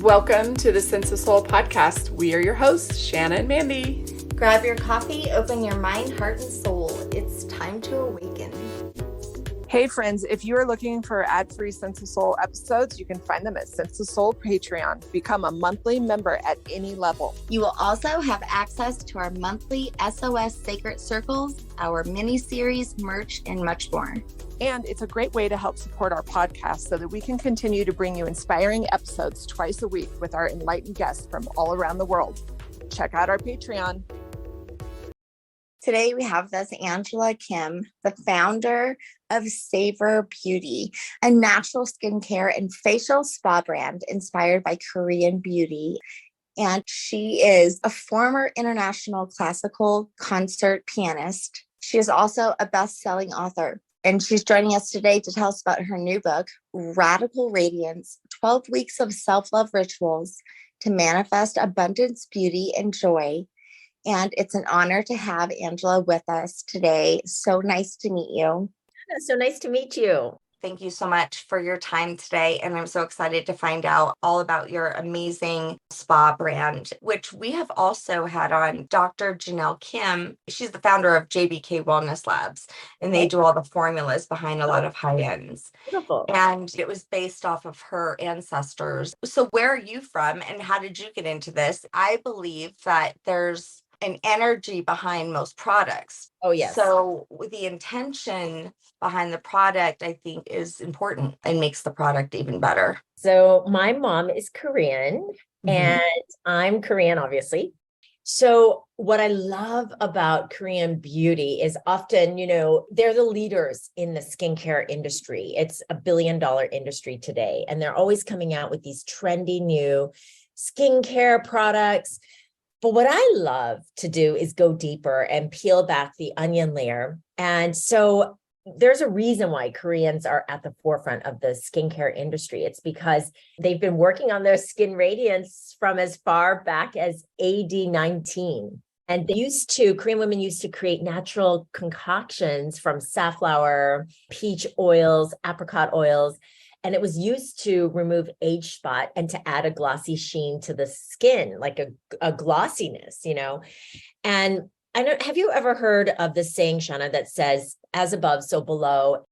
Welcome to the Sense of Soul podcast. We are your hosts, Shanna and Mandy. Grab your coffee, open your mind, heart, and soul. It's time to awaken. Hey friends, if you are looking for ad-free Sense of Soul episodes, you can find them at Sense of Soul Patreon. Become a monthly member at any level. You will also have access to our monthly SOS Sacred Circles, our mini-series, merch, and much more. And it's a great way to help support our podcast so that we can continue to bring you inspiring episodes twice a week with our enlightened guests from all around the world. Check out our Patreon. Today we have with us Jia Kim, the founder of Savor Beauty, a natural skincare and facial spa brand inspired by Korean beauty. And she is a former international classical concert pianist. She is also a best-selling author. And she's joining us today to tell us about her new book, Radical Radiance, 12 Weeks of Self-Love Rituals to Manifest Abundance, Beauty, and Joy. And it's an honor to have Jia with us today. So nice to meet you. So nice to meet you. Thank you so much for your time today. And I'm so excited to find out all about your amazing spa brand, which we have also had on Dr. Jia Kim. She's the founder of JBK Wellness Labs, and they do all the formulas behind a lot of high ends. Beautiful. And it was based off of her ancestors. So where are you from and how did you get into this? I believe that there's an energy behind most products. Oh, yes. So the intention behind the product, I think, is important and makes the product even better. So my mom is Korean and I'm Korean, obviously. So what I love about Korean beauty is often, they're the leaders in the skincare industry. It's $1 billion industry today. And they're always coming out with these trendy new skincare products. But what I love to do is go deeper and peel back the onion layer. And so there's a reason why Koreans are at the forefront of the skincare industry. It's because they've been working on their skin radiance from as far back as AD 19. And Korean women used to create natural concoctions from safflower, peach oils, apricot oils. And it was used to remove age spot and to add a glossy sheen to the skin, like a glossiness, And have you ever heard of the saying, Shanna, that says, as above, so below,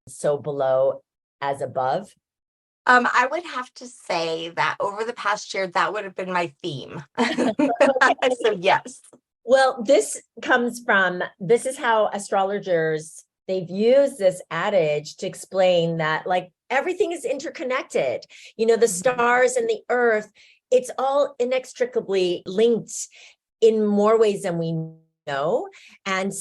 as above? I would have to say that over the past year, that would have been my theme. So yes. Well, this is how astrologers, they've used this adage to explain that everything is interconnected. The stars and the earth, it's all inextricably linked in more ways than we know. And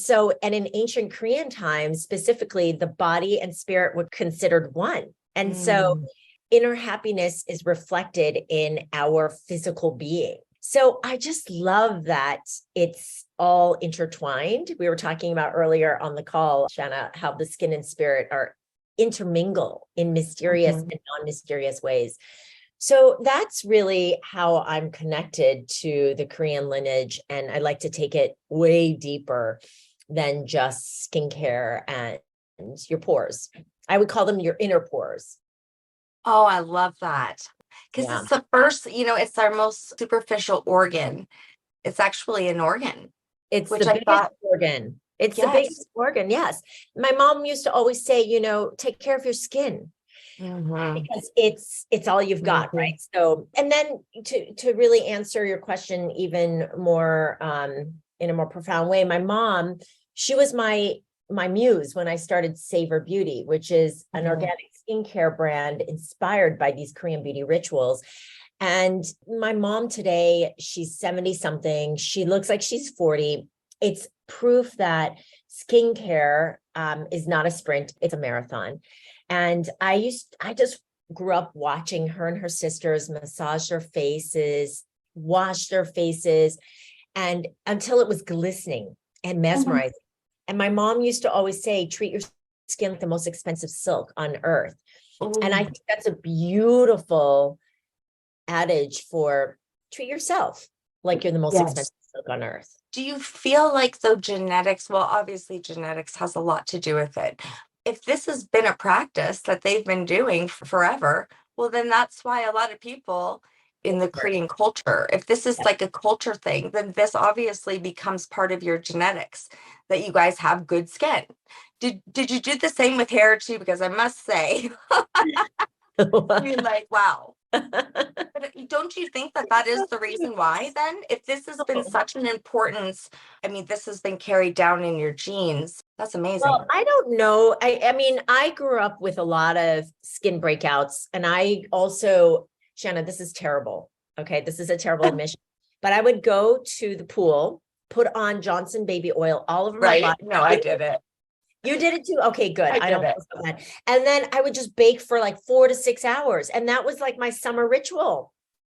in ancient Korean times, specifically, the body and spirit were considered one. And so inner happiness is reflected in our physical being. So I just love that it's all intertwined. We were talking about earlier on the call, Shanna, how the skin and spirit are intermingle in mysterious and non-mysterious ways. So that's really how I'm connected to the Korean lineage. And I like to take it way deeper than just skincare and your pores. I would call them your inner pores. Oh, I love that. Because it's the first, it's our most superficial organ. It's actually an organ. It's the biggest organ. It's the biggest organ. Yes. My mom used to always say, take care of your skin because it's all you've got. Right. So, and then to really answer your question even more, in a more profound way, my mom, she was my muse when I started Savor Beauty, which is an organic skincare brand inspired by these Korean beauty rituals. And my mom today, she's 70 something. She looks like she's 40. It's proof that skincare is not a sprint, it's a marathon. And I just grew up watching her and her sisters massage their faces, wash their faces, and until it was glistening and mesmerizing. And my mom used to always say, treat your skin like the most expensive silk on earth. And I think that's a beautiful adage for treat yourself like you're the most expensive silk on earth. Do you feel like genetics, well, obviously genetics has a lot to do with it. If this has been a practice that they've been doing forever, well, then that's why a lot of people in the Korean culture. If this is like a culture thing, then this obviously becomes part of your genetics, that you guys have good skin. Did you do the same with hair too? Because I must say, you're like, wow. But don't you think that that is the reason why then? If this has been such an importance, I mean, this has been carried down in your genes. That's amazing. Well, I don't know. I mean, I grew up with a lot of skin breakouts, and I also, Shanna, this is terrible. Okay. This is a terrible admission, but I would go to the pool, put on Johnson baby oil all over my body. No, I did it. You did it too? Okay, good. I don't it. feel so bad. And then I would just bake for like 4 to 6 hours. And that was like my summer ritual.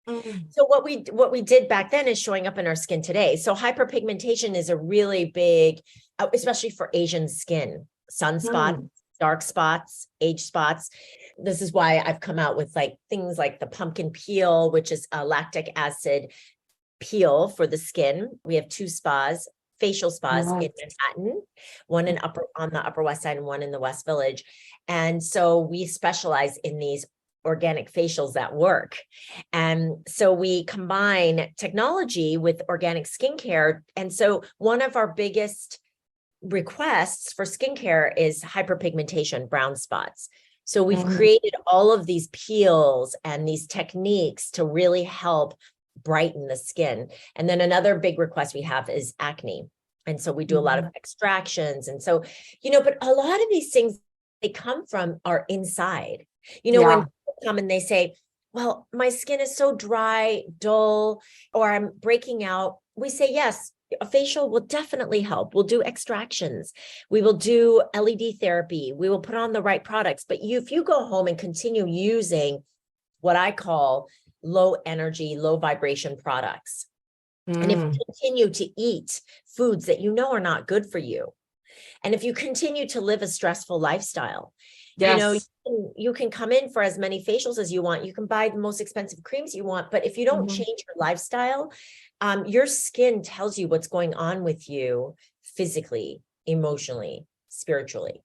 So what we did back then is showing up in our skin today. So hyperpigmentation is a really big, especially for Asian skin, sunspots, dark spots, age spots. This is why I've come out with like things like the pumpkin peel, which is a lactic acid peel for the skin. We have 2 spas, facial spas in Manhattan, one on the Upper West Side and one in the West Village. And so we specialize in these organic facials that work. And so we combine technology with organic skincare. And so one of our biggest requests for skincare is hyperpigmentation, brown spots. So we've created all of these peels and these techniques to really help brighten the skin. And then another big request we have is acne. And so we do a lot of extractions. And so, but a lot of these things, they come from our inside. When people come and they say, well, my skin is so dry, dull, or I'm breaking out, we say, yes, a facial will definitely help. We'll do extractions. We will do LED therapy. We will put on the right products. But if you go home and continue using what I call low energy, low vibration products, and if you continue to eat foods that are not good for you, and if you continue to live a stressful lifestyle, you can come in for as many facials as you want. You can buy the most expensive creams you want, but if you don't change your lifestyle, your skin tells you what's going on with you physically, emotionally, spiritually.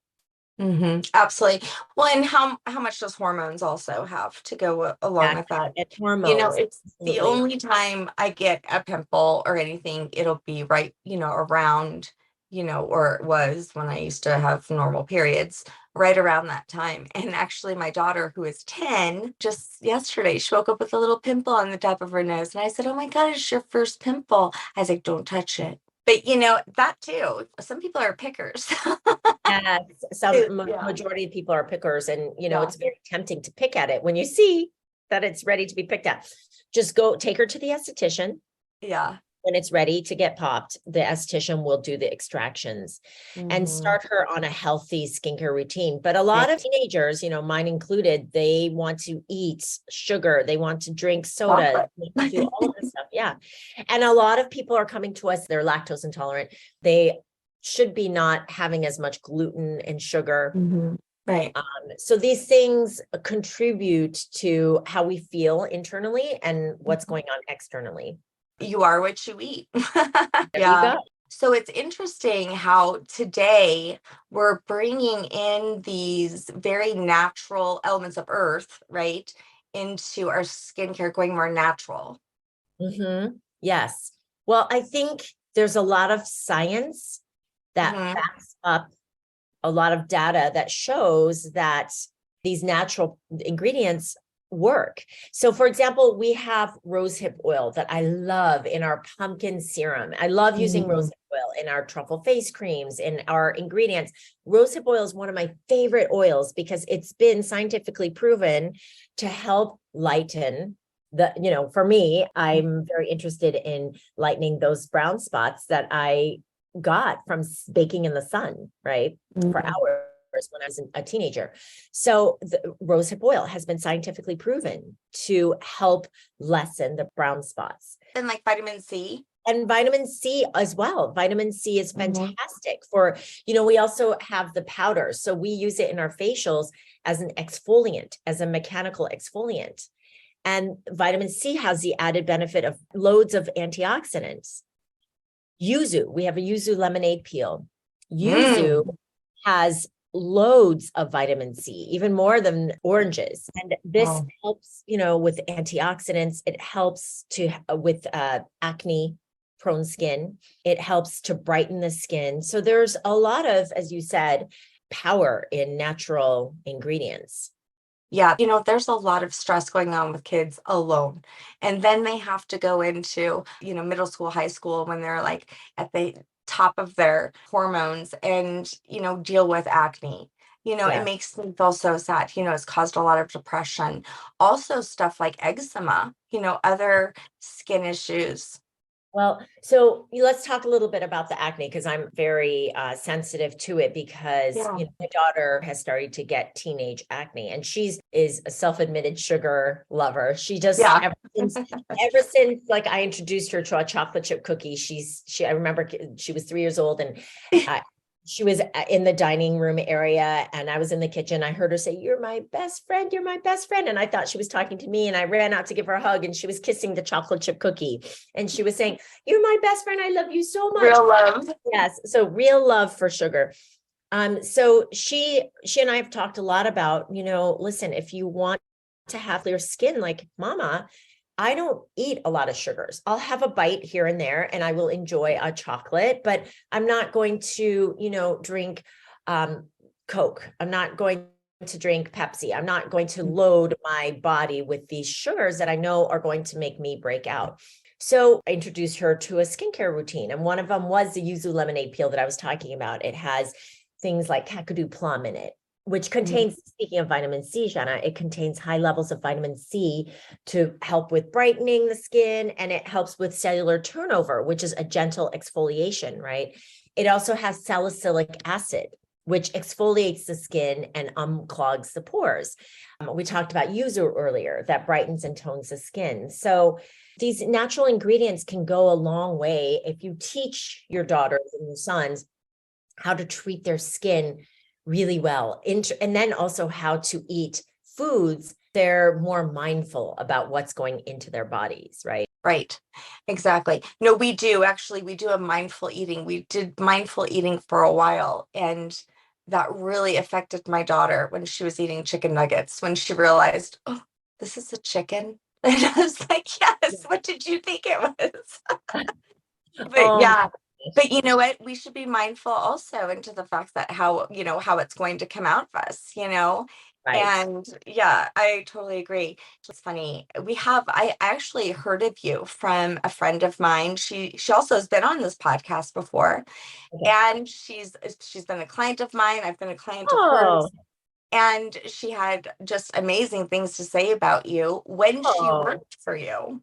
Absolutely. Well, and how much does hormones also have to go along with that? It's hormones. It's the only time I get a pimple or anything, it'll be right, around, or it was when I used to have normal periods, right around that time. And actually my daughter, who is 10, just yesterday, she woke up with a little pimple on the top of her nose. And I said, oh my God, it's your first pimple. I was like, don't touch it. But that too, some people are pickers. Majority of people are pickers, and it's very tempting to pick at it when you see that it's ready to be picked at. Just go take her to the esthetician. Yeah. When it's ready to get popped, the esthetician will do the extractions and start her on a healthy skincare routine. But a lot of teenagers, mine included, they want to eat sugar. They want to drink soda, they want to do all of this stuff. Yeah. And a lot of people are coming to us, they're lactose intolerant. They should be not having as much gluten and sugar. Right. So these things contribute to how we feel internally and what's going on externally. You are what you eat. Yeah. So it's interesting how today we're bringing in these very natural elements of earth, right, into our skincare, going more natural. Yes. Well, I think there's a lot of science that backs up a lot of data that shows that these natural ingredients work. So for example, we have rosehip oil that I love in our pumpkin serum. I love using rosehip oil in our truffle face creams, in our ingredients. Rosehip oil is one of my favorite oils because it's been scientifically proven to help lighten for me, I'm very interested in lightening those brown spots that I got from baking in the sun, right? For hours when I was a teenager. So the rosehip oil has been scientifically proven to help lessen the brown spots. And like vitamin C. And vitamin C as well. Vitamin C is fantastic for, we also have the powder. So we use it in our facials as an exfoliant, as a mechanical exfoliant. And vitamin C has the added benefit of loads of antioxidants. Yuzu, we have a yuzu lemonade peel. Yuzu has loads of vitamin C, even more than oranges. And this helps, with antioxidants. It helps with acne prone skin. It helps to brighten the skin. So there's a lot of, as you said, power in natural ingredients. Yeah, there's a lot of stress going on with kids alone. And then they have to go into, middle school, high school when they're like at the top of their hormones and, deal with acne. It makes me feel so sad. It's caused a lot of depression. Also stuff like eczema, other skin issues. Well, so let's talk a little bit about the acne, because I'm very sensitive to it, because my daughter has started to get teenage acne, and is a self-admitted sugar lover. She just ever since like I introduced her to a chocolate chip cookie, I remember she was 3 years old, and she was in the dining room area and I was in the kitchen. I heard her say, "You're my best friend. You're my best friend." And I thought she was talking to me, and I ran out to give her a hug, and she was kissing the chocolate chip cookie. And she was saying, "You're my best friend. I love you so much." Real love. Yes. So real love for sugar. So she and I have talked a lot about, listen, if you want to have clear skin like mama, I don't eat a lot of sugars. I'll have a bite here and there, and I will enjoy a chocolate, but I'm not going to, drink Coke. I'm not going to drink Pepsi. I'm not going to load my body with these sugars that I know are going to make me break out. So I introduced her to a skincare routine. And one of them was the yuzu lemonade peel that I was talking about. It has things like kakadu plum in it, which contains, speaking of vitamin C, Shanna, it contains high levels of vitamin C to help with brightening the skin, and it helps with cellular turnover, which is a gentle exfoliation, right? It also has salicylic acid, which exfoliates the skin and unclogs the pores. We talked about yuzu earlier, that brightens and tones the skin. So these natural ingredients can go a long way if you teach your daughters and your sons how to treat their skin really well. And then also how to eat foods. They're more mindful about what's going into their bodies, right? Right. Exactly. No, we do a mindful eating. We did mindful eating for a while, and that really affected my daughter when she was eating chicken nuggets, when she realized, "Oh, this is a chicken." And I was like, "Yes, what did you think it was?" But but you know what? We should be mindful also into the fact that how it's going to come out of us, Right. And I totally agree. It's funny. I actually heard of you from a friend of mine. She also has been on this podcast before. Okay. And she's been a client of mine. I've been a client of hers. And she had just amazing things to say about you when she worked for you.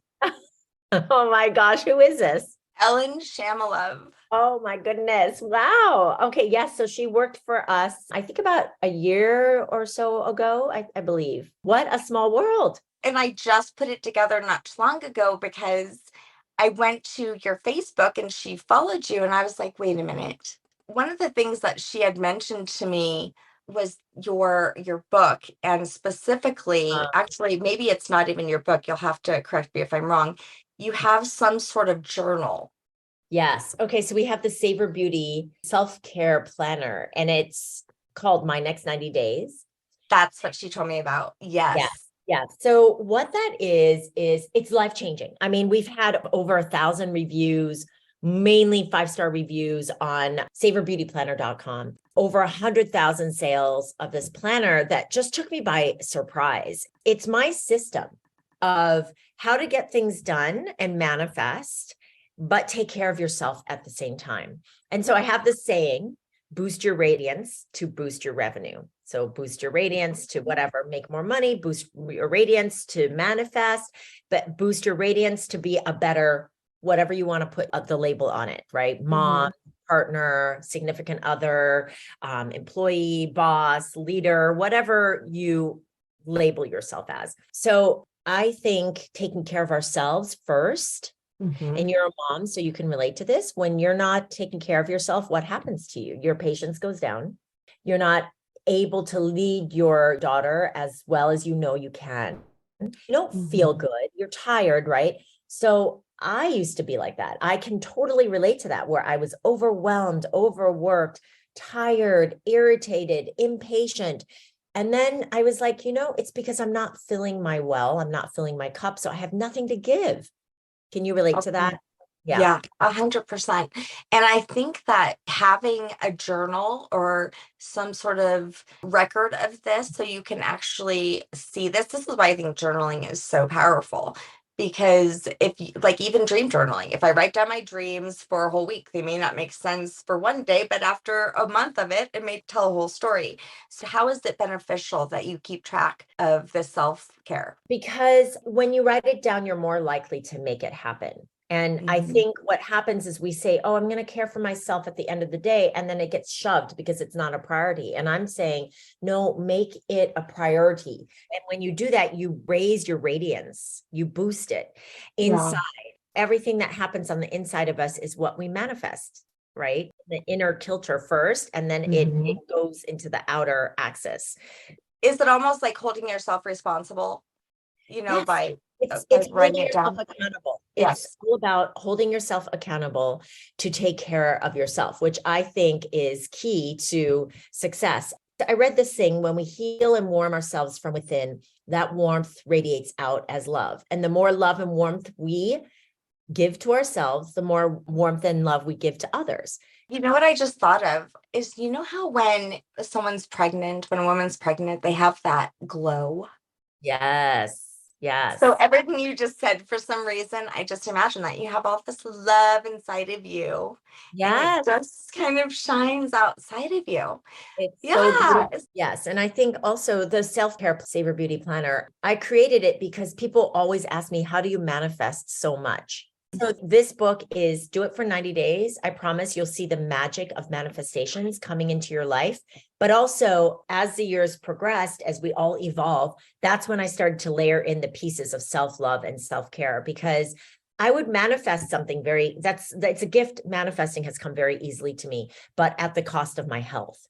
Oh my gosh, who is this? Ellen Shamalove. Oh my goodness. Wow. Okay. Yes. So she worked for us, I think about a year or so ago, I believe. What a small world. And I just put it together not too long ago because I went to your Facebook and she followed you, and I was like, wait a minute. One of the things that she had mentioned to me was your book, and specifically, actually, maybe it's not even your book. You'll have to correct me if I'm wrong. You have some sort of journal. Yes. Okay. So we have the Savor Beauty self-care planner, and it's called My Next 90 Days. That's what she told me about. Yes. Yeah. So what that is it's life-changing. I mean, we've had over 1,000 reviews, mainly 5-star reviews on savorbeautyplanner.com. Over 100,000 sales of this planner that just took me by surprise. It's my system of how to get things done and manifest, but take care of yourself at the same time. And so I have this saying, boost your radiance to boost your revenue. So boost your radiance to whatever, make more money, boost your radiance to manifest, but boost your radiance to be a better, whatever you want to put the label on it, right? Mom, partner, significant other, employee, boss, leader, whatever you label yourself as. So I think taking care of ourselves first. And you're a mom, so you can relate to this. When you're not taking care of yourself, what happens to you? Your patience goes down. You're not able to lead your daughter as well as you can. You don't feel good. You're tired, right? So I used to be like that. I can totally relate to that, where I was overwhelmed, overworked, tired, irritated, impatient. And then I was like, it's because I'm not filling my well. I'm not filling my cup. So I have nothing to give. Can you relate to that? Yeah, 100%. And I think that having a journal or some sort of record of this so you can actually see this is why I think journaling is so powerful. Because if you, like even dream journaling, if I write down my dreams for a whole week, they may not make sense for one day, but after a month of it, it may tell a whole story. So how is it beneficial that you keep track of the self-care? Because when you write it down, you're more likely to make it happen. And I think what happens is we say, oh, I'm going to care for myself at the end of the day. And then it gets shoved because it's not a priority. And I'm saying, no, make it a priority. And when you do that, you raise your radiance, you boost it inside. Everything that happens on the inside of us is what we manifest, right? The inner kilter first, and then it goes into the outer axis. Is it almost like holding yourself responsible, Yes. by it's writing holding it down? yourself accountable. Yes. It's all about holding yourself accountable to take care of yourself, which I think is key to success. I read this thing: when we heal and warm ourselves from within, that warmth radiates out as love. And the more love and warmth we give to ourselves, the more warmth and love we give to others. You know what I just thought of is, how when when a woman's pregnant, they have that glow. Yes. Yes. So everything you just said, for some reason, I just imagine that you have all this love inside of you. Yes. And it just kind of shines outside of you. It's so yes. And I think also the self-care Savor Beauty Planner, I created it because people always ask me, how do you manifest so much? So this book is do it for 90 days. I promise you'll see the magic of manifestations coming into your life. But also, as the years progressed, as we all evolve, that's when I started to layer in the pieces of self-love and self-care, because I would manifest something that's a gift. Manifesting has come very easily to me, but at the cost of my health.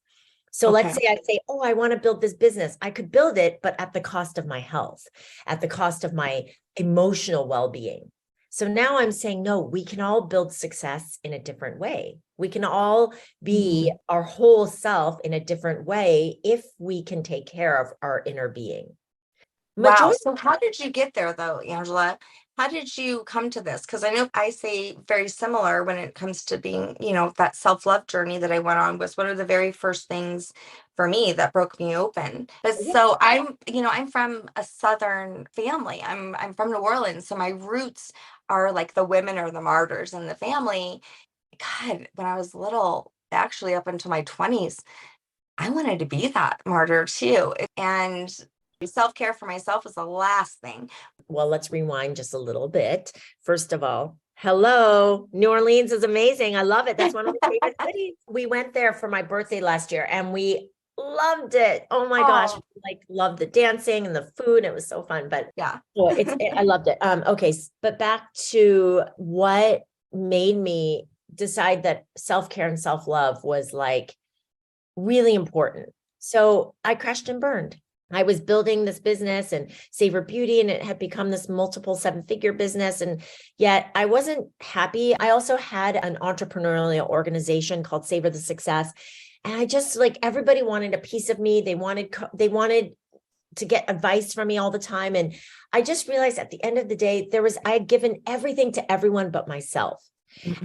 So let's say I say, oh, I want to build this business. I could build it, but at the cost of my health, at the cost of my emotional well-being. So now I'm saying, no, we can all build success in a different way. We can all be our whole self in a different way if we can take care of our inner being. Wow. So how did you get there though, Angela? How did you come to this? Because I know I say very similar when it comes to being, that self-love journey that I went on was one of the very first things for me that broke me open. But so I'm from a Southern family. I'm from New Orleans. So my roots are like the women are the martyrs in the family. God, when I was little, actually up until my 20s, I wanted to be that martyr too. And self-care for myself was the last thing. Well, let's rewind just a little bit. First of all, hello, New Orleans is amazing. I love it. That's one of my favorite cities. We went there for my birthday last year and we loved it. Oh my gosh. Loved the dancing and the food. It was so fun, but yeah, I loved it. Okay. But back to what made me decide that self-care and self-love was really important. So I crashed and burned. I was building this business and Savor Beauty, and it had become this multiple 7-figure business. And yet I wasn't happy. I also had an entrepreneurial organization called Savor the Success. And I just everybody wanted a piece of me. They wanted to get advice from me all the time. And I just realized at the end of the day, I had given everything to everyone but myself.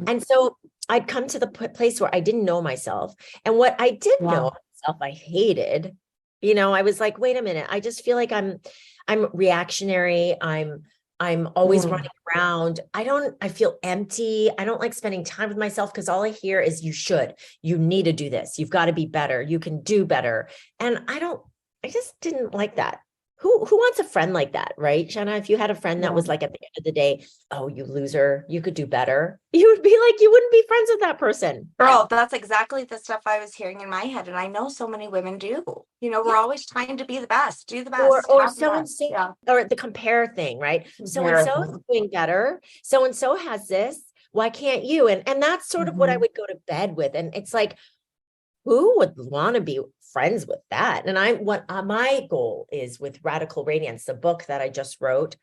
And so I'd come to the place where I didn't know myself. And what I did know myself, I hated. I was like, wait a minute. I just feel like I'm reactionary. I'm always running around. I feel empty. I don't like spending time with myself because all I hear is you need to do this. You've got to be better. You can do better. And I just didn't like that. Who wants a friend like that, right? Shanna, if you had a friend that was at the end of the day, oh, you loser, you could do better. You would be you wouldn't be friends with that person. Girl, that's exactly the stuff I was hearing in my head. And I know so many women do. We're always trying to be the best, do the best. Or so-and-so, or the compare thing, right? So-and-so is doing better. So-and-so has this. Why can't you? And that's sort of what I would go to bed with. And it's who would want to be friends with that? And what my goal is with Radical Radiance, the book that I just wrote,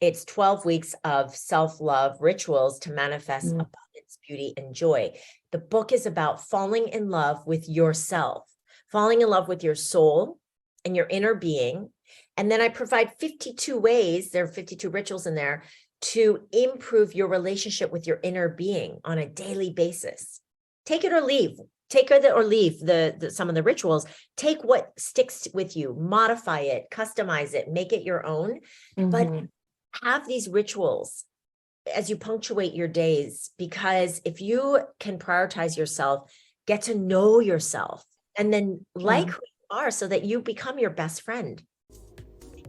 It's 12 weeks of self-love rituals to manifest abundance, beauty, and joy. The book is about falling in love with yourself, falling in love with your soul and your inner being. And then I provide 52 ways, there are 52 rituals in there, to improve your relationship with your inner being on a daily basis. Take it or leave. Take it or leave some of the rituals. Take what sticks with you, modify it, customize it, make it your own. But have these rituals as you punctuate your days, because if you can prioritize yourself, get to know yourself, and then like who you are so that you become your best friend.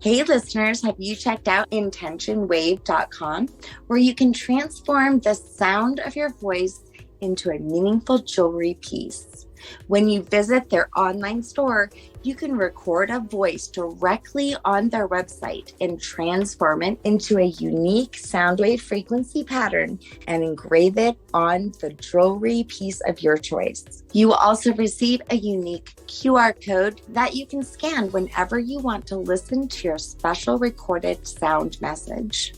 Hey listeners, have you checked out intentionwave.com, where you can transform the sound of your voice into a meaningful jewelry piece? When you visit their online store, you can record a voice directly on their website and transform it into a unique sound wave frequency pattern and engrave it on the jewelry piece of your choice. You will also receive a unique QR code that you can scan whenever you want to listen to your special recorded sound message.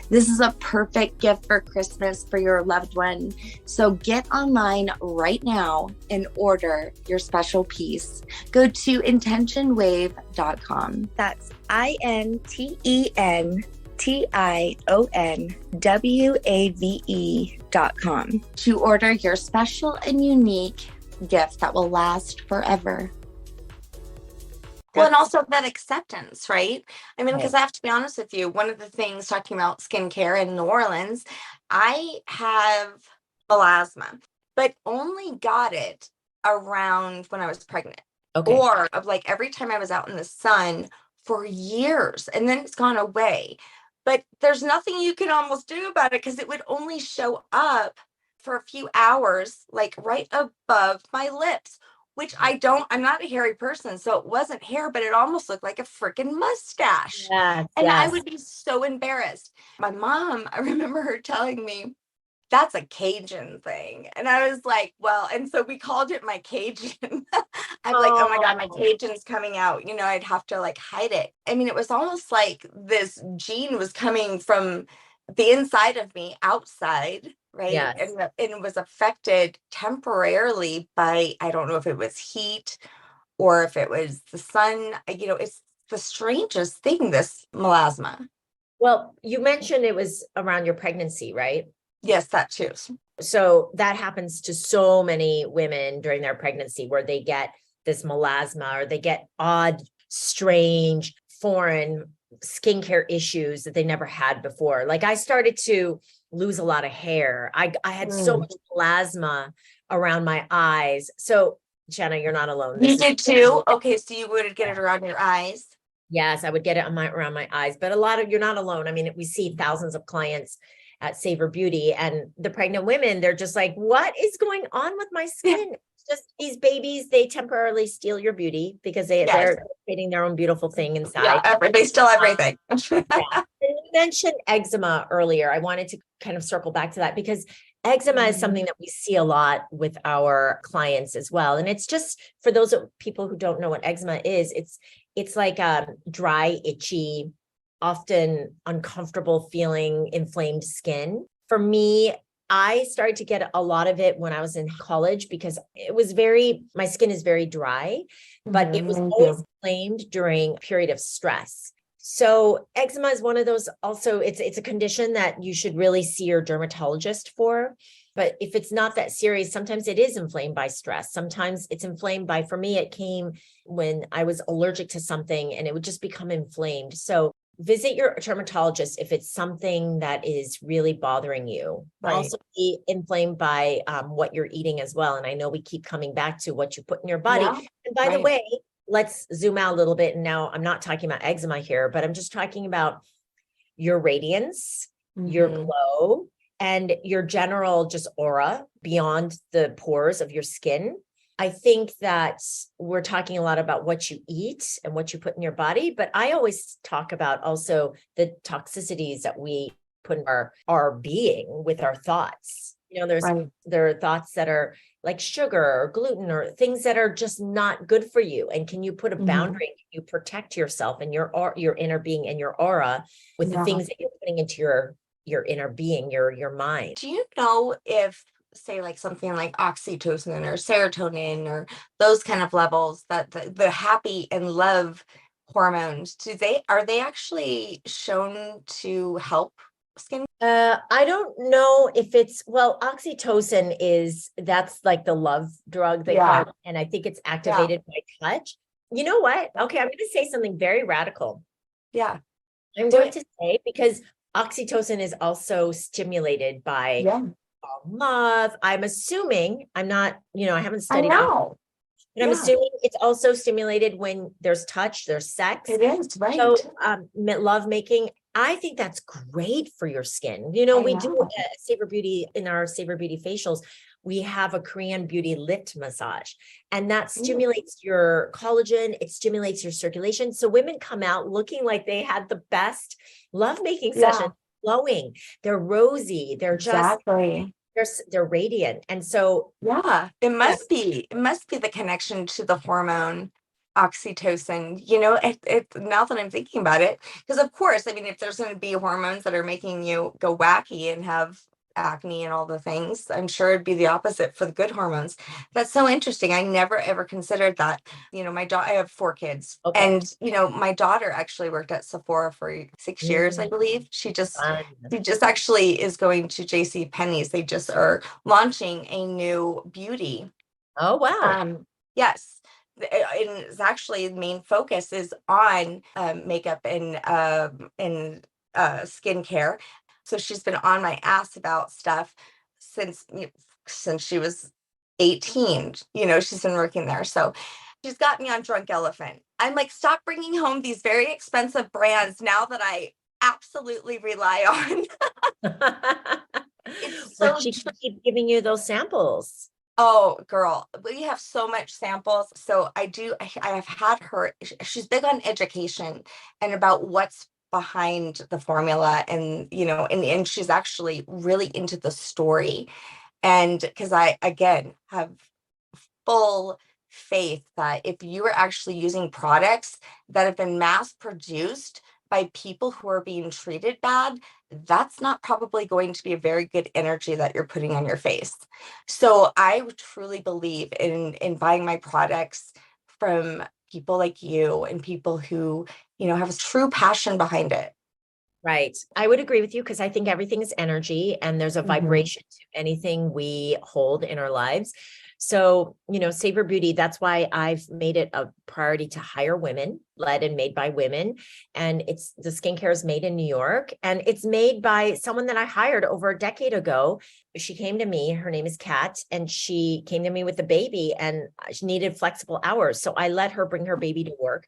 This is a perfect gift for Christmas for your loved one. So get online right now and order your special piece. Go to intentionwave.com. That's intentionwave.com to order your special and unique gift that will last forever. Well, and also that acceptance, right? I mean, because I have to be honest with you, one of the things talking about skincare in New Orleans, I have melasma, but only got it around when I was pregnant. Or of like every time I was out in the sun for years, and then it's gone away. But there's nothing you can almost do about it, because it would only show up for a few hours, like right above my lips, which I'm not a hairy person, so it wasn't hair, but it almost looked like a freaking mustache. And I would be so embarrassed. My mom, I remember her telling me, that's a Cajun thing. And I was like, well, and so we called it my Cajun. I'm like, oh my God, my Cajun's coming out. You know, I'd have to like hide it. I mean, it was almost like this gene was coming from the inside of me outside. Right. Yes. And it was affected temporarily by, I don't know if it was heat or if it was the sun. You know, it's the strangest thing, this melasma. Well, you mentioned it was around your pregnancy, right? Yes, that too. So that happens to so many women during their pregnancy, where they get this melasma or they get odd, strange, foreign skincare issues that they never had before. Like I started to lose a lot of hair. I had so much melasma around my eyes. So Jenna, you're not alone. You did too? Okay, so you would get it around your eyes? Yes, I would get it around my eyes, but you're not alone. I mean, we see thousands of clients at Savor Beauty, and the pregnant women, they're just like, what is going on with my skin? It's just these babies, they temporarily steal your beauty because they're creating their own beautiful thing inside. Yeah, they steal everything. And you mentioned eczema earlier. I wanted to kind of circle back to that, because eczema is something that we see a lot with our clients as well. And it's just, for those people who don't know what eczema is, it's like a dry, itchy, often uncomfortable feeling, inflamed skin. For me, I started to get a lot of it when I was in college, because my skin is very dry, but it was always inflamed during a period of stress. So eczema is one of those, also it's a condition that you should really see your dermatologist for. But if it's not that serious, sometimes it is inflamed by stress. Sometimes it's inflamed by, for me, it came when I was allergic to something and it would just become inflamed. So visit your dermatologist if it's something that is really bothering you. Right. Also be inflamed by what you're eating as well. And I know we keep coming back to what you put in your body. Yeah. And by the way, let's zoom out a little bit. And now I'm not talking about eczema here, but I'm just talking about your radiance, your glow, and your general just aura beyond the pores of your skin. I think that we're talking a lot about what you eat and what you put in your body, but I always talk about also the toxicities that we put in our being with our thoughts. there are thoughts that are like sugar or gluten or things that are just not good for you. And can you put a boundary? Can you protect yourself and your inner being and your aura with the things that you're putting into your inner being, your mind? Do you know if, say, like something like oxytocin or serotonin or those kind of levels, that the happy and love hormones, are they actually shown to help skin? I don't know if oxytocin that's like the love drug they call it, and I think it's activated by touch. You know what? Okay, I'm going to say something very radical. Yeah. I'm going to say, because oxytocin is also stimulated by love. I'm assuming, I'm not, I haven't studied it, but I'm assuming it's also stimulated when there's touch, there's sex. It is, right. So love making, I think that's great for your skin. We do Savor Beauty in our Savor Beauty facials. We have a Korean beauty lift massage, and that stimulates your collagen. It stimulates your circulation. So women come out looking like they had the best lovemaking session, glowing. They're rosy. They're just, they're radiant. And so, it must be the connection to the hormone oxytocin, now that I'm thinking about it, because of course, I mean, if there's going to be hormones that are making you go wacky and have acne and all the things, I'm sure it'd be the opposite for the good hormones. That's so interesting. I never ever considered that. My daughter, I have 4 kids, and my daughter actually worked at Sephora for 6 years, I believe. She just actually is going to JC Penney's. They just are launching a new beauty. Oh wow. Yes. And it's actually the main focus is on makeup and skincare. So she's been on my ass about stuff since she was 18. She's been working there. So she's got me on Drunk Elephant. I'm like, stop bringing home these very expensive brands now that I absolutely rely on. So she keep giving you those samples. Oh, girl, we have so much samples. So I have had her, she's big on education and about what's behind the formula, and, and she's actually really into the story. And because I, again, have full faith that if you are actually using products that have been mass produced by people who are being treated bad, that's not probably going to be a very good energy that you're putting on your face. So I truly believe in buying my products from people like you and people who, have a true passion behind it. Right. I would agree with you, because I think everything is energy and there's a vibration to anything we hold in our lives. So, Savor Beauty, that's why I've made it a priority to hire women, led and made by women. And the skincare is made in New York, and it's made by someone that I hired over a decade ago. She came to me, her name is Kat, and she came to me with a baby and she needed flexible hours. So I let her bring her baby to work.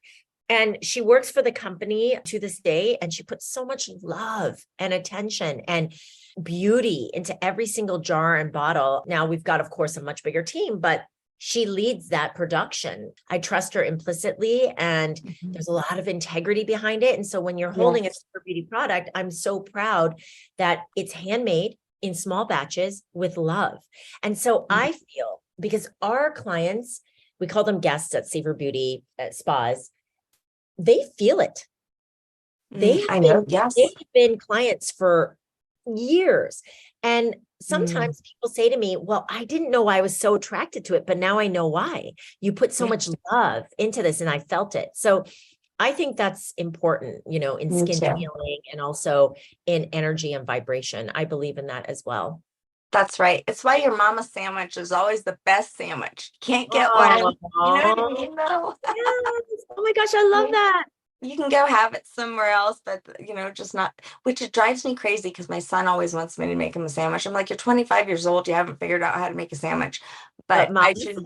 And she works for the company to this day, and she puts so much love and attention and beauty into every single jar and bottle. Now we've got, of course, a much bigger team, but she leads that production. I trust her implicitly, and there's a lot of integrity behind it. And so when you're holding a Savor Beauty product, I'm so proud that it's handmade in small batches with love. And so I feel, because our clients, we call them guests at Savor Beauty spas, they feel it. They've been clients for years. And sometimes people say to me, well, I didn't know I was so attracted to it, but now I know why. You put so much love into this, and I felt it. So I think that's important, in skin healing and also in energy and vibration. I believe in that as well. That's right. It's why your mama sandwich is always the best sandwich. Can't get one. You know what I mean, though? Yes. Oh my gosh, I love that. You can go have it somewhere else, but just not, which it drives me crazy because my son always wants me to make him a sandwich. I'm like, you're 25 years old. You haven't figured out how to make a sandwich. But I should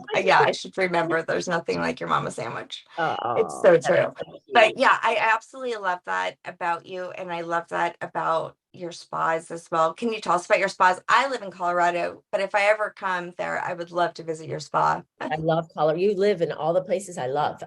remember there's nothing like your mama sandwich. It's so true. But yeah, I absolutely love that about you. And I love that about your spas as well. Can you tell us about your spas? I live in Colorado, but if I ever come there, I would love to visit your spa. I love color. You live in all the places I love.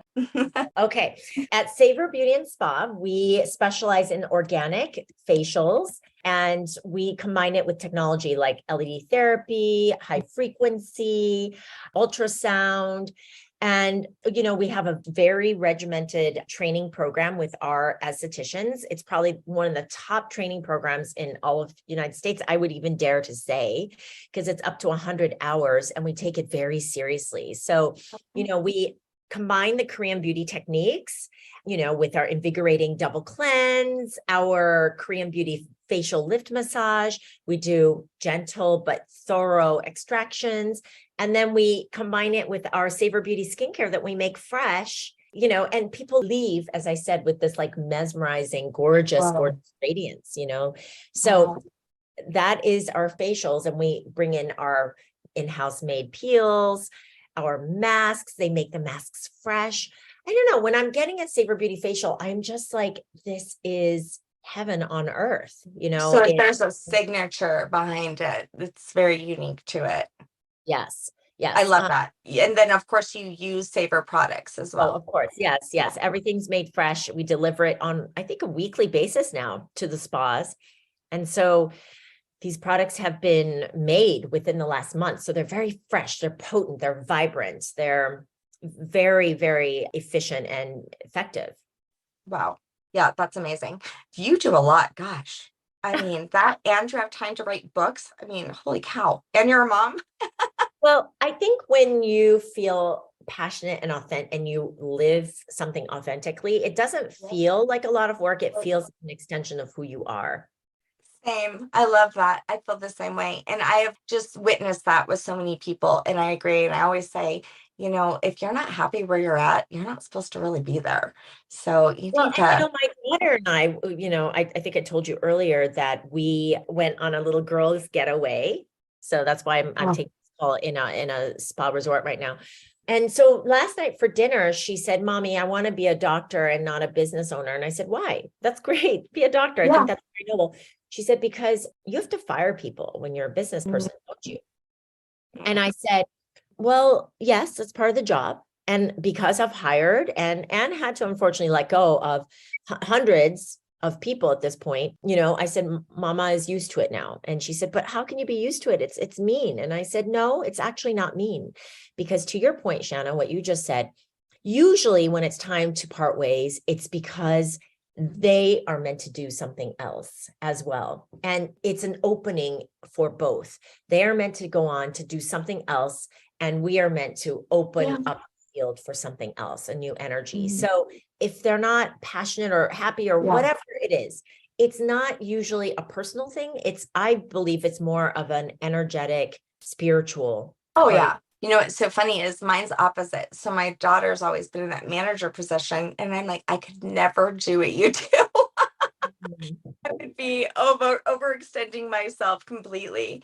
Okay. At Savor Beauty and Spa, we specialize in organic facials, and we combine it with technology like LED therapy, high frequency, ultrasound. And, we have a very regimented training program with our estheticians. It's probably one of the top training programs in all of the United States, I would even dare to say, because it's up to 100 hours and we take it very seriously. So, we combine the Korean beauty techniques, with our invigorating double cleanse, our Korean beauty facial lift massage. We do gentle but thorough extractions. And then we combine it with our Savor Beauty skincare that we make fresh, and people leave, as I said, with this like mesmerizing, gorgeous radiance, So that is our facials. And we bring in our in-house made peels, our masks. They make the masks fresh. I don't know. When I'm getting a Savor Beauty facial, I'm just like, this is heaven on earth, So there's a signature behind it. It's very unique to it. Yes. Yes. I love that. And then of course you use Savor products as well. Oh, of course. Yes. Yes. Everything's made fresh. We deliver it on, I think, a weekly basis now to the spas. And so these products have been made within the last month. So they're very fresh. They're potent. They're vibrant. They're very, very efficient and effective. Wow. Yeah, that's amazing. You do a lot. Gosh. I mean, that, and you have time to write books. I mean, holy cow. And you're a mom. Well, I think when you feel passionate and authentic and you live something authentically, it doesn't feel like a lot of work. It feels an extension of who you are. Same. I love that. I feel the same way. And I have just witnessed that with so many people. And I agree. And I always say, if you're not happy where you're at, you're not supposed to really be there. So you need to. My daughter and I think I told you earlier that we went on a little girls' getaway. So that's why I'm taking this call in a spa resort right now. And so last night for dinner, she said, "Mommy, I want to be a doctor and not a business owner." And I said, "Why? That's great. Be a doctor." I think that's very noble. She said, "Because you have to fire people when you're a business person, don't you?" And I said, "Well, yes, that's part of the job. And because I've hired and had to unfortunately let go of hundreds of people at this point, I said, Mama is used to it now." And she said, "But how can you be used to it? It's mean." And I said, "No, it's actually not mean. Because to your point, Shanna, what you just said, usually when it's time to part ways, it's because they are meant to do something else as well. And it's an opening for both. They are meant to go on to do something else. And we are meant to open up the field for something else, a new energy." So if they're not passionate or happy or whatever it is, it's not usually a personal thing. I believe it's more of an energetic, spiritual. Oh, yeah. What's so funny is mine's opposite. So my daughter's always been in that manager position. And I'm like, I could never do what you do. I would be overextending myself completely.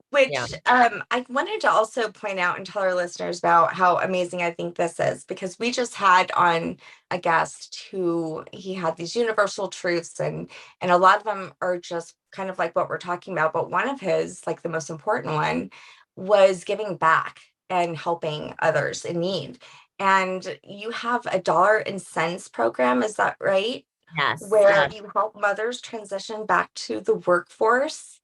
Which I wanted to also point out and tell our listeners about how amazing I think this is, because we just had on a guest who he had these universal truths, and a lot of them are just kind of like what we're talking about. But one of his, like the most important one, was giving back and helping others in need. And you have a $1.00 program, is that right? Yes. Where you help mothers transition back to the workforce.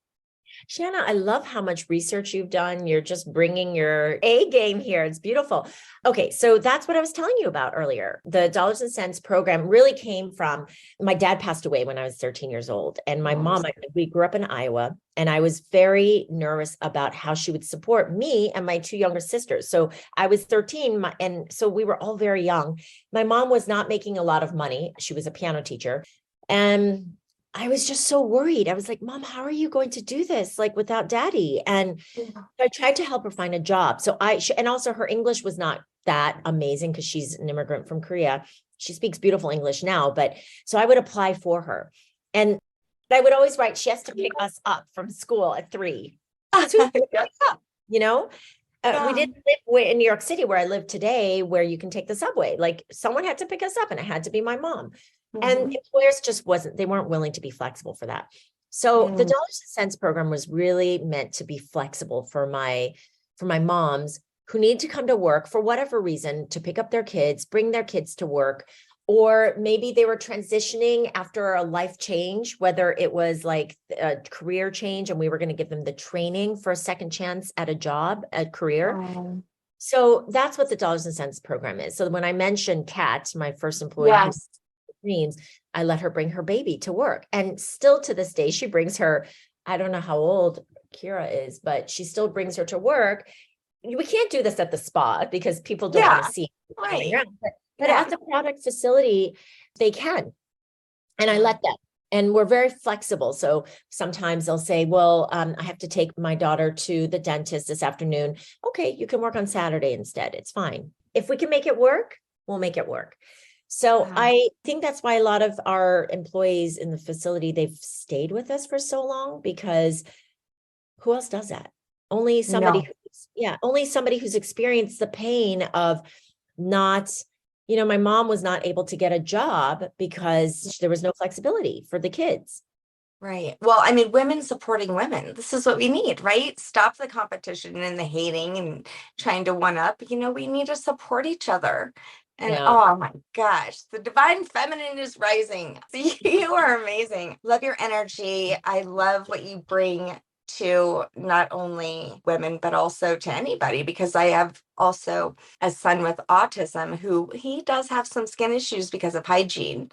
Shanna, I love how much research you've done. You're just bringing your A game here. It's beautiful. Okay, so that's what I was telling you about earlier. The Dollars and Cents program really came from, my dad passed away when I was 13 years old. And my mom, we grew up in Iowa, and I was very nervous about how she would support me and my two younger sisters. So I was 13, and so we were all very young. My mom was not making a lot of money. She was a piano teacher. And I was just so worried. I was like, "Mom, how are you going to do this? Like without daddy?" And I tried to help her find a job. So and also her English was not that amazing because she's an immigrant from Korea. She speaks beautiful English now, but so I would apply for her. And I would always write, she has to pick us up from school at 3. We didn't live in New York City where I live today, where you can take the subway. Like someone had to pick us up, and it had to be my mom. And employers just they weren't willing to be flexible for that. So the dollars and cents program was really meant to be flexible for my moms who need to come to work for whatever reason, to pick up their kids, bring their kids to work, or maybe they were transitioning after a life change, whether it was like a career change and we were going to give them the training for a second chance at a job, a career. So that's what the dollars and cents program is. So when I mentioned Kat, my first employee, dreams, I let her bring her baby to work. And still to this day, she brings her, I don't know how old Kira is, but she still brings her to work. We can't do this at the spa because people don't want to see it. But at the product facility, they can. And I let them. And we're very flexible. So sometimes they'll say, well, I have to take my daughter to the dentist this afternoon. Okay, you can work on Saturday instead. It's fine. If we can make it work, we'll make it work. So I think that's why a lot of our employees in the facility, they've stayed with us for so long, because who else does that? Only somebody, only somebody who's experienced the pain of not, my mom was not able to get a job because there was no flexibility for the kids. Right. Well, I mean, women supporting women. This is what we need, right? Stop the competition and the hating and trying to one up. We need to support each other. And oh my gosh, the divine feminine is rising. You are amazing. Love your energy. I love what you bring to not only women, but also to anybody, because I have also a son with autism who he does have some skin issues because of hygiene.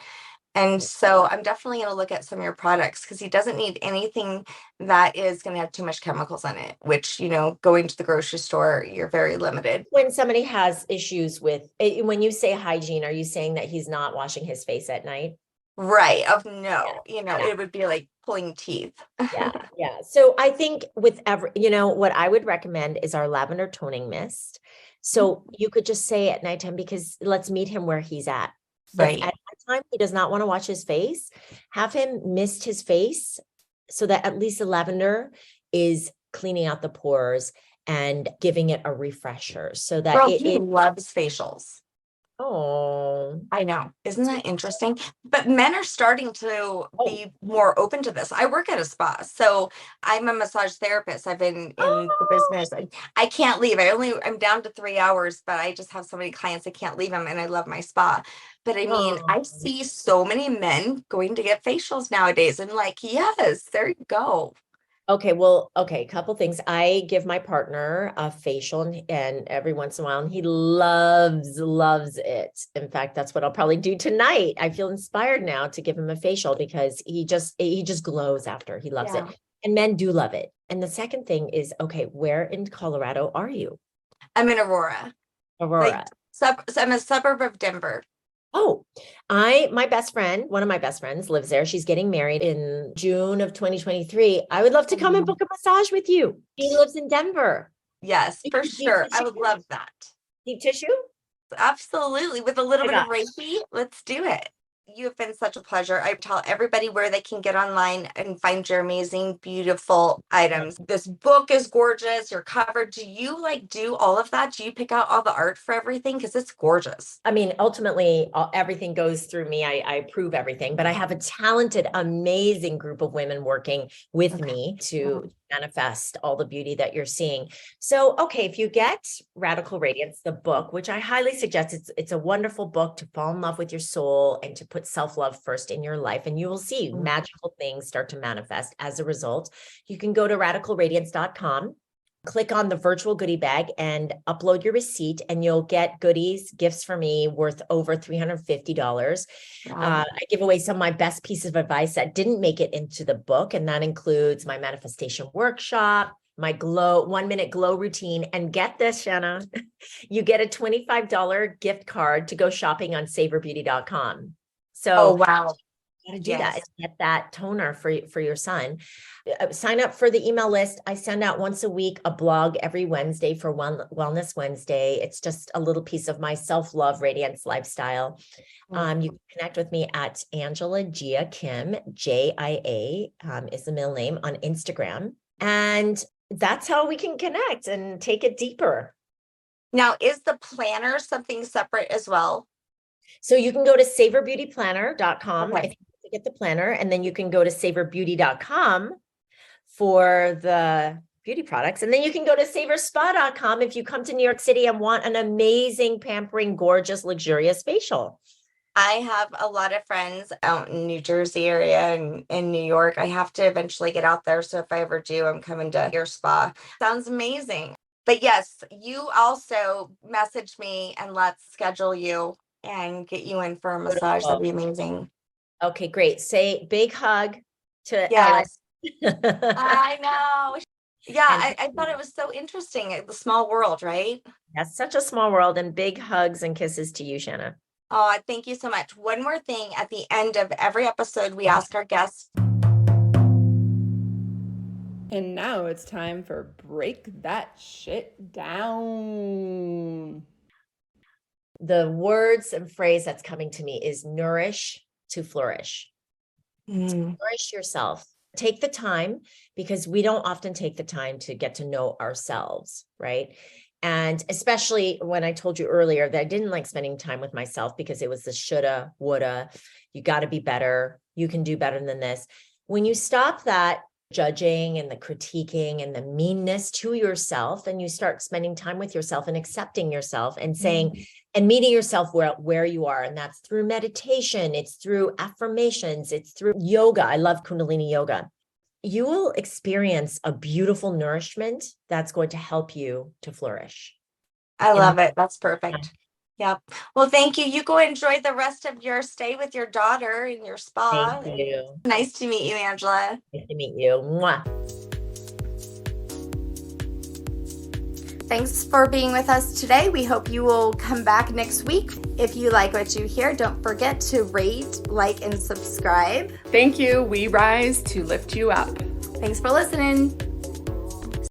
And so I'm definitely going to look at some of your products because he doesn't need anything that is going to have too much chemicals in it, which, going to the grocery store, you're very limited. When somebody has issues with, when you say hygiene, are you saying that he's not washing his face at night? Right. It would be like pulling teeth. Yeah. So I think with what I would recommend is our lavender toning mist. So you could just say at nighttime, because let's meet him where he's at. Right. If at nighttime he does not want to wash his face, have him mist his face so that at least the lavender is cleaning out the pores and giving it a refresher so that he loves facials. Oh, I know. Isn't that interesting? But men are starting to be more open to this. I work at a spa, so I'm a massage therapist. I've been in the business. I can't leave. I'm down to 3 hours, but I just have so many clients I can't leave them, and I love my spa. But I mean, I see so many men going to get facials nowadays, and yes, there you go. Okay. Well, a couple things. I give my partner a facial and every once in a while, and he loves it. In fact, that's what I'll probably do tonight. I feel inspired now to give him a facial because he just glows after. He loves it. And men do love it. And the second thing is, where in Colorado are you? I'm in Aurora. So I'm a suburb of Denver. Oh, one of my best friends lives there. She's getting married in June of 2023. I would love to come and book a massage with you. She lives in Denver. Yes, for sure. I would love that. Deep tissue? Absolutely. With a little bit of Reiki, let's do it. You have been such a pleasure. I tell everybody where they can get online and find your amazing, beautiful items. This book is gorgeous. Your cover. Do you do all of that? Do you pick out all the art for everything? Because it's gorgeous. I mean, ultimately, everything goes through me. I approve everything, but I have a talented, amazing group of women working with me to manifest all the beauty that you're seeing. So, if you get Radical Radiance, the book, which I highly suggest, it's a wonderful book to fall in love with your soul and to put self-love first in your life. And you will see magical things start to manifest as a result. You can go to radicalradiance.com, click on the virtual goodie bag and upload your receipt, and you'll get gifts for me worth over $350. I give away some of my best pieces of advice that didn't make it into the book. And that includes my manifestation workshop, my 1-minute glow routine. And get this, Shanna, you get a $25 gift card to go shopping on savorbeauty.com. So wow. You gotta do that. Get that toner for your son. Sign up for the email list. I send out once a week a blog every Wednesday for Wellness Wednesday. It's just a little piece of my self-love radiance lifestyle. You can connect with me at Angela Jia Kim, Jia, is the middle name, on Instagram. And that's how we can connect and take it deeper. Now, is the planner something separate as well? So you can go to savorbeautyplanner.com. Okay. If you get the planner, and then you can go to savorbeauty.com for the beauty products. And then you can go to savorspa.com if you come to New York City and want an amazing, pampering, gorgeous, luxurious facial. I have a lot of friends out in New Jersey area and in New York. I have to eventually get out there. So if I ever do, I'm coming to your spa. Sounds amazing. But yes, you also message me and let's schedule you and get you in for a massage. That'd be amazing. Okay, great. Say big hug to Yes. Elle. I know. Yeah, I thought it was so interesting. The small world, right? That's such a small world, and big hugs and kisses to you, Shanna. Oh, thank you so much. One more thing. At the end of every episode, we ask our guests. And now it's time for Break That Shit Down. The words and phrase that's coming to me is nourish to flourish. Nourish yourself. Take the time, because we don't often take the time to get to know ourselves, right? And especially when I told you earlier that I didn't like spending time with myself because it was the shoulda, woulda, you got to be better. You can do better than this. When you stop that judging and the critiquing and the meanness to yourself, and you start spending time with yourself and accepting yourself and saying, and meeting yourself where you are. And that's through meditation. It's through affirmations. It's through yoga. I love Kundalini yoga. You will experience a beautiful nourishment that's going to help you to flourish. I love it. That's perfect. Yeah. Well, thank you. You go enjoy the rest of your stay with your daughter in your spa. Thank you. Nice to meet you, Angela. Nice to meet you. Mwah. Thanks for being with us today. We hope you will come back next week. If you like what you hear, don't forget to rate, like, and subscribe. Thank you. We rise to lift you up. Thanks for listening.